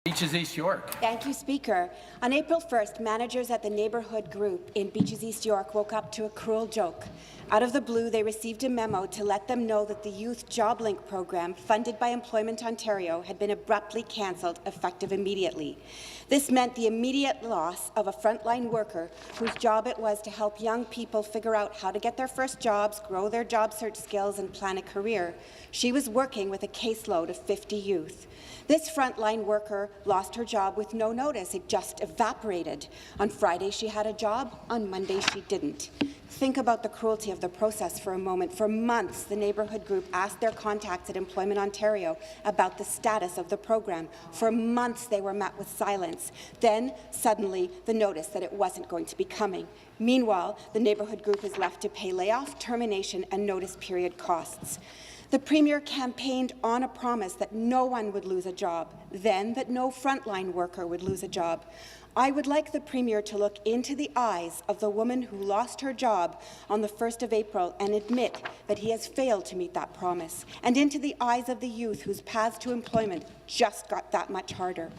Beaches East York. Thank you, Speaker. On April 1st, managers at the neighbourhood group in Beaches East York woke up to a cruel joke. Out of the blue, they received a memo to let them know that the Youth Job Link program, funded by Employment Ontario, had been abruptly cancelled, effective immediately. This meant the immediate loss of a frontline worker whose job it was to help young people figure out how to get their first jobs, grow their job search skills, and plan a career. She was working with a caseload of 50 youth. This frontline worker lost her job with no notice. It just evaporated. On Friday, she had a job. On Monday, she didn't. Think about the cruelty of the process for a moment. For months, the neighbourhood group asked their contacts at Employment Ontario about the status of the program. For months, they were met with silence. Then, suddenly, the notice that it wasn't going to be coming. Meanwhile, the neighbourhood group is left to pay layoff, termination, and notice period costs. The Premier campaigned on a promise that no one would lose a job, then that no frontline worker would lose a job. I would like the Premier to look into the eyes of the woman who lost her job on the 1st of April and admit that he has failed to meet that promise, and into the eyes of the youth whose paths to employment just got that much harder.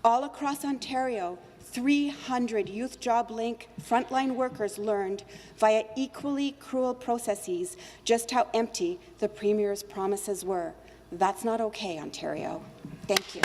All across Ontario, 300 Youth Job Link frontline workers learned via equally cruel processes just how empty the Premier's promises were. That's not okay, Ontario. Thank you.